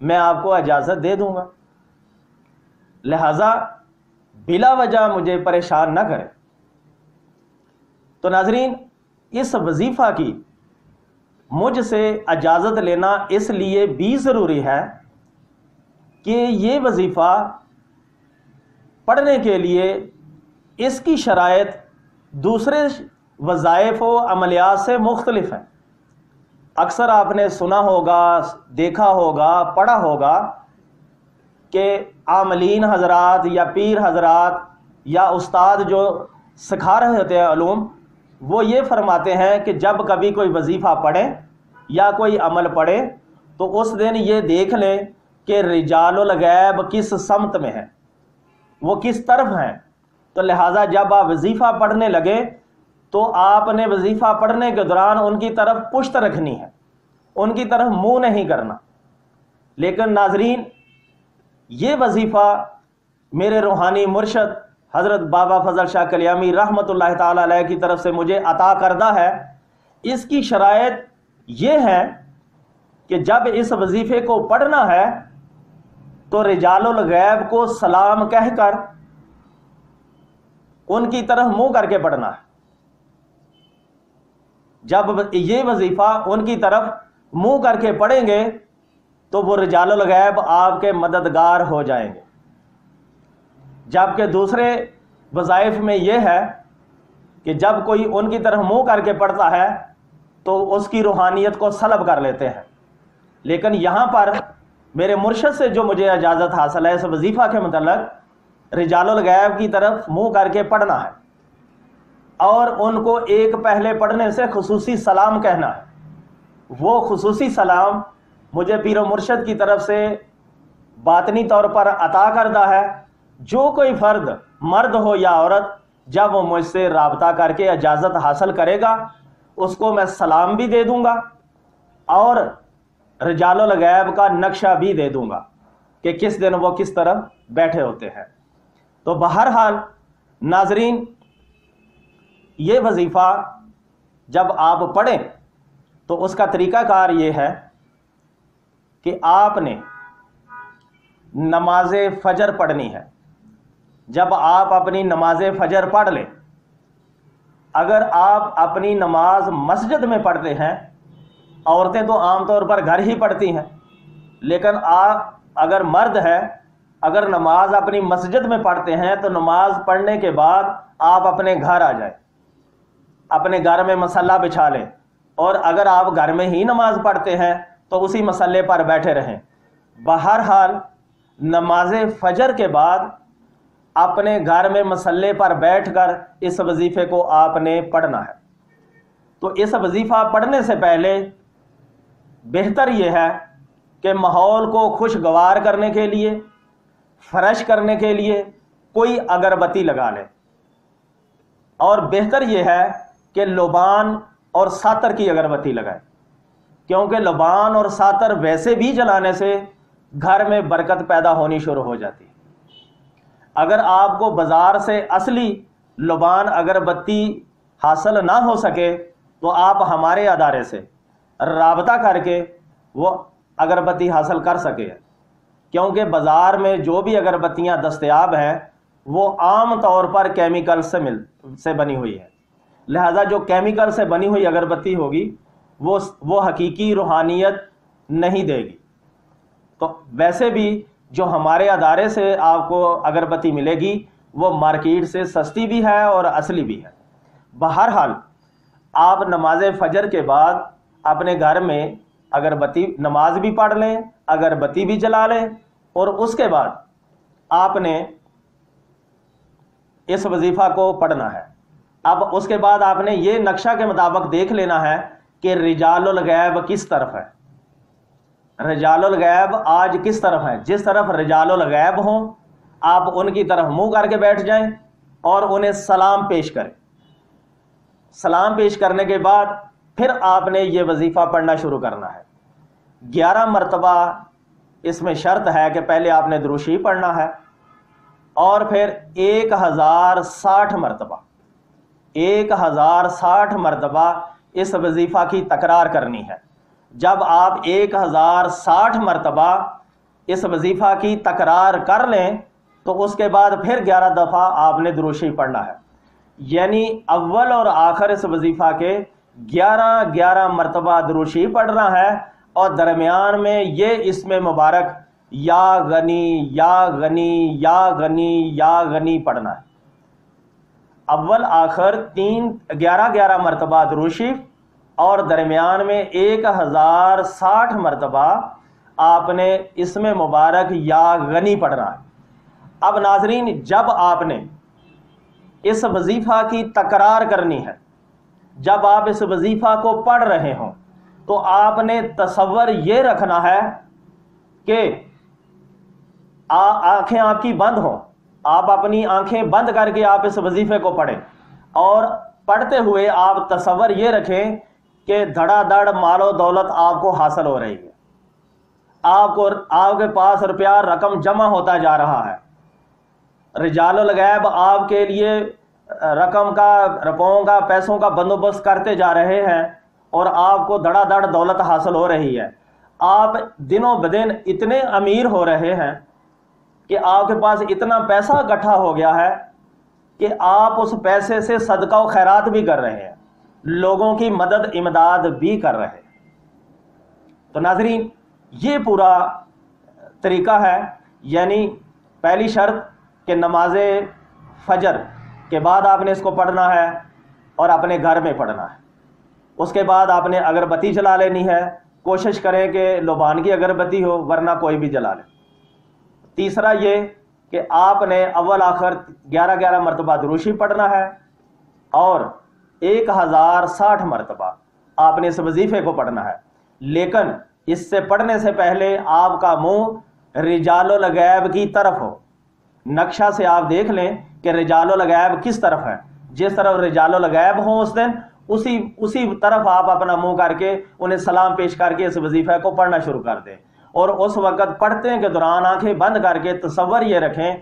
میں آپ کو اجازت دے دوں گا، لہذا بلا وجہ مجھے پریشان نہ کرے۔ تو ناظرین، اس وظیفہ کی مجھ سے اجازت لینا اس لیے بھی ضروری ہے کہ یہ وظیفہ پڑھنے کے لیے اس کی شرائط دوسرے وظائف و عملیات سے مختلف ہیں۔ اکثر آپ نے سنا ہوگا، دیکھا ہوگا، پڑھا ہوگا کہ عاملین حضرات یا پیر حضرات یا استاد جو سکھا رہے ہوتے ہیں علوم، وہ یہ فرماتے ہیں کہ جب کبھی کوئی وظیفہ پڑھے یا کوئی عمل پڑھے تو اس دن یہ دیکھ لیں کہ رجال الغیب کس سمت میں ہے، وہ کس طرف ہیں۔ تو لہٰذا جب آپ وظیفہ پڑھنے لگے تو آپ نے وظیفہ پڑھنے کے دوران ان کی طرف پشت رکھنی ہے، ان کی طرف منہ نہیں کرنا۔ لیکن ناظرین، یہ وظیفہ میرے روحانی مرشد حضرت بابا فضل شاہ کلیامی رحمۃ اللہ تعالی علیہ کی طرف سے مجھے عطا کردہ ہے۔ اس کی شرائط یہ ہے کہ جب اس وظیفے کو پڑھنا ہے تو رجال الغیب کو سلام کہہ کر ان کی طرف منہ کر کے پڑھنا ہے۔ جب یہ وظیفہ ان کی طرف منہ کر کے پڑھیں گے تو وہ رجال الغیب آپ کے مددگار ہو جائیں گے۔ جبکہ دوسرے وظائف میں یہ ہے کہ جب کوئی ان کی طرف منہ کر کے پڑھتا ہے تو اس کی روحانیت کو سلب کر لیتے ہیں۔ لیکن یہاں پر میرے مرشد سے جو مجھے اجازت حاصل ہے اس وظیفہ کے متعلق، رجال الغیب کی طرف منہ کر کے پڑھنا ہے اور ان کو ایک پہلے پڑھنے سے خصوصی سلام کہنا ہے۔ وہ خصوصی سلام مجھے پیر و مرشد کی طرف سے باطنی طور پر عطا کردہ ہے۔ جو کوئی فرد، مرد ہو یا عورت، جب وہ مجھ سے رابطہ کر کے اجازت حاصل کرے گا اس کو میں سلام بھی دے دوں گا اور رجال الغیب کا نقشہ بھی دے دوں گا کہ کس دن وہ کس طرف بیٹھے ہوتے ہیں۔ تو بہرحال ناظرین، یہ وظیفہ جب آپ پڑھیں تو اس کا طریقہ کار یہ ہے کہ آپ نے نماز فجر پڑھنی ہے۔ جب آپ اپنی نماز فجر پڑھ لیں، اگر آپ اپنی نماز مسجد میں پڑھتے ہیں، عورتیں تو عام طور پر گھر ہی پڑھتی ہیں، لیکن آپ اگر مرد ہیں، اگر نماز اپنی مسجد میں پڑھتے ہیں تو نماز پڑھنے کے بعد آپ اپنے گھر آ جائیں، اپنے گھر میں مصلی بچھا لیں، اور اگر آپ گھر میں ہی نماز پڑھتے ہیں تو اسی مصلی پر بیٹھے رہیں۔ بہرحال نماز فجر کے بعد اپنے گھر میں مصلی پر بیٹھ کر اس وظیفے کو آپ نے پڑھنا ہے۔ تو اس وظیفہ پڑھنے سے پہلے بہتر یہ ہے کہ ماحول کو خوشگوار کرنے کے لیے، فرش کرنے کے لیے کوئی اگربتی لگا لیں، اور بہتر یہ ہے کہ لبان اور ساتر کی اگربتی لگائیں، کیونکہ لبان اور ساتر ویسے بھی جلانے سے گھر میں برکت پیدا ہونی شروع ہو جاتی ہے۔ اگر آپ کو بازار سے اصلی لبان اگربتی حاصل نہ ہو سکے تو آپ ہمارے ادارے سے رابطہ کر کے وہ اگربتی حاصل کر سکے، کیونکہ بازار میں جو بھی اگربتیاں دستیاب ہیں وہ عام طور پر کیمیکل سے بنی ہوئی ہے، لہذا جو کیمیکل سے بنی ہوئی اگربتی ہوگی وہ حقیقی روحانیت نہیں دے گی۔ تو ویسے بھی جو ہمارے ادارے سے آپ کو اگربتی ملے گی وہ مارکیٹ سے سستی بھی ہے اور اصلی بھی ہے۔ بہرحال آپ نماز فجر کے بعد اپنے گھر میں اگربتی نماز بھی پڑھ لیں، اگربتی بھی جلا لیں، اور اس کے بعد آپ نے اس وظیفہ کو پڑھنا ہے۔ اب اس کے بعد آپ نے یہ نقشہ کے مطابق دیکھ لینا ہے کہ رجال الغیب کس طرف ہے۔ رجال الغیب آج کس طرف ہیں؟ جس طرف رجال الغیب ہوں آپ ان کی طرف منہ کر کے بیٹھ جائیں اور انہیں سلام پیش کریں۔ سلام پیش کرنے کے بعد پھر آپ نے یہ وظیفہ پڑھنا شروع کرنا ہے۔ 11 مرتبہ اس میں شرط ہے کہ پہلے آپ نے درود شریف پڑھنا ہے، اور پھر 1060 مرتبہ 1060 مرتبہ اس وظیفہ کی تکرار کرنی ہے۔ جب آپ 1060 مرتبہ اس وظیفہ کی تکرار کر لیں تو اس کے بعد پھر 11 دفعہ آپ نے درود شریف پڑھنا ہے، یعنی اول اور آخر اس وظیفہ کے 11 مرتبہ درود شریف پڑھنا ہے، اور درمیان میں یہ اسم مبارک یا غنی یا غنی یا غنی یا غنی پڑھنا ہے۔ اول آخر 11 مرتبہ درود شریف، اور درمیان میں 1060 مرتبہ آپ نے اسم مبارک یا غنی پڑھنا ہے۔ اب ناظرین، جب آپ نے اس وظیفہ کی تکرار کرنی ہے، جب آپ اس وظیفہ کو پڑھ رہے ہوں، تو آپ نے تصور یہ رکھنا ہے کہ آنکھیں آپ کی بند ہوں، آپ اپنی آنکھیں بند کر کے آپ اس وظیفے کو پڑھیں، اور پڑھتے ہوئے آپ تصور یہ رکھیں کہ دھڑا دھڑ مال و دولت آپ کو حاصل ہو رہی ہے، آپ کے پاس روپیہ رقم جمع ہوتا جا رہا ہے، رجال الغیب آپ کے لیے رقم کا، روپوں کا، پیسوں کا بندوبست کرتے جا رہے ہیں، اور آپ کو دھڑا دھڑ دولت حاصل ہو رہی ہے۔ آپ دنوں بدن اتنے امیر ہو رہے ہیں کہ آپ کے پاس اتنا پیسہ اکٹھا ہو گیا ہے کہ آپ اس پیسے سے صدقہ و خیرات بھی کر رہے ہیں، لوگوں کی مدد امداد بھی کر رہے ہیں۔ تو ناظرین، یہ پورا طریقہ ہے، یعنی پہلی شرط کہ نماز فجر کے بعد آپ نے اس کو پڑھنا ہے اور اپنے گھر میں پڑھنا ہے۔ اس کے بعد آپ نے اگربتی جلا لینی ہے، کوشش کریں کہ لوبان کی اگربتی ہو، ورنہ کوئی بھی جلا لیں۔ تیسرا یہ کہ آپ نے اول آخر 11 مرتبہ درود شریف پڑھنا ہے، اور 1060 مرتبہ آپ نے اس وظیفے کو پڑھنا ہے، لیکن اس سے پڑھنے سے پہلے آپ کا منہ رجال الغیب کی طرف ہو۔ نقشہ سے آپ دیکھ لیں کہ رجال الغیب کس طرف ہے، جس طرف رجال الغیب ہوں اس دن اسی طرف آپ اپنا منہ کر کے انہیں سلام پیش کر کے اس وظیفہ کو پڑھنا شروع کر دیں، اور اس وقت پڑھتے کے دوران آنکھیں بند کر کے تصور یہ رکھیں،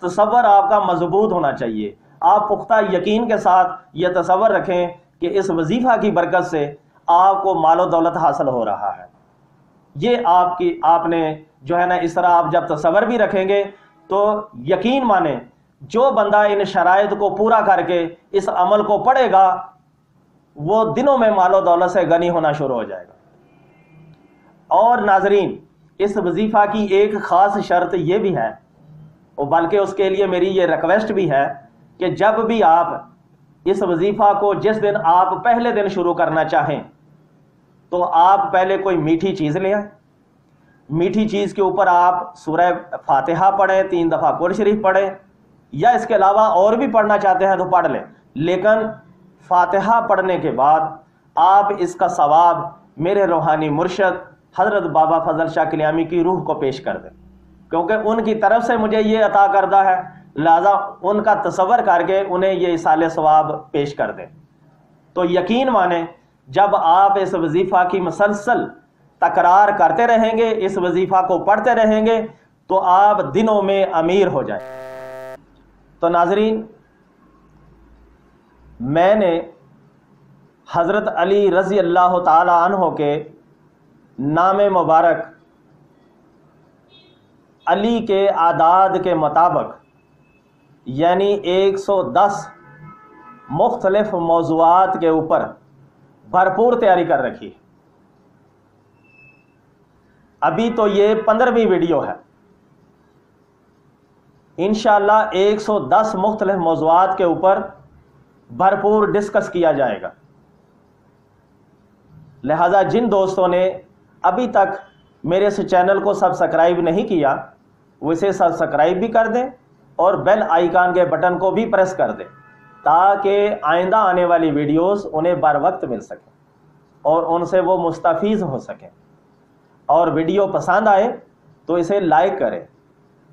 تصور آپ کا مضبوط ہونا چاہیے، آپ پختہ یقین کے ساتھ یہ تصور رکھیں کہ اس وظیفہ کی برکت سے آپ کو مال و دولت حاصل ہو رہا ہے۔ یہ آپ نے جو ہے نا، اس طرح آپ جب تصور بھی رکھیں گے تو یقین مانیں، جو بندہ ان شرائط کو پورا کر کے اس عمل کو پڑھے گا، وہ دنوں میں مال و دولت سے غنی ہونا شروع ہو جائے گا۔ اور ناظرین، اس وظیفہ کی ایک خاص شرط یہ بھی ہے، اور بلکہ اس کے لیے میری یہ ریکویسٹ بھی ہے کہ جب بھی آپ اس وظیفہ کو جس دن آپ پہلے دن شروع کرنا چاہیں تو آپ پہلے کوئی میٹھی چیز لے آئیں، میٹھی چیز کے اوپر آپ سورہ فاتحہ پڑھیں، 3 دفعہ قرآن شریف پڑھیں، یا اس کے علاوہ اور بھی پڑھنا چاہتے ہیں تو پڑھ لیں، لیکن فاتحہ پڑھنے کے بعد آپ اس کا ثواب میرے روحانی مرشد حضرت بابا فضل شاہ کلیامی کی روح کو پیش کر دیں، کیونکہ ان کی طرف سے مجھے یہ عطا کردہ ہے، لہذا ان کا تصور کر کے انہیں یہ ایصال ثواب پیش کر دیں۔ تو یقین مانیں، جب آپ اس وظیفہ کی مسلسل تکرار کرتے رہیں گے، اس وظیفہ کو پڑھتے رہیں گے، تو آپ دنوں میں امیر ہو جائیں۔ تو ناظرین، میں نے حضرت علی رضی اللہ تعالی عنہ کے نام مبارک علی کے اعداد کے مطابق، یعنی 110 مختلف موضوعات کے اوپر بھرپور تیاری کر رکھی۔ ابھی تو یہ 15ویں ویڈیو ہے، انشاءاللہ 110 مختلف موضوعات کے اوپر بھرپور ڈسکس کیا جائے گا۔ لہذا جن دوستوں نے ابھی تک میرے اس چینل کو سبسکرائب نہیں کیا، وہ اسے سبسکرائب بھی کر دیں اور بیل آئیکن کے بٹن کو بھی پریس کر دیں، تاکہ آئندہ آنے والی ویڈیوز انہیں بر وقت مل سکیں اور ان سے وہ مستفیض ہو سکیں۔ اور ویڈیو پسند آئے تو اسے لائک کریں،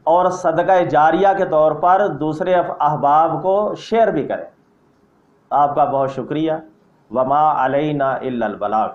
اور صدقہ جاریہ کے طور پر دوسرے احباب کو شیئر بھی کریں۔ آپ کا بہت شکریہ۔ وما علینا الا البلاغ۔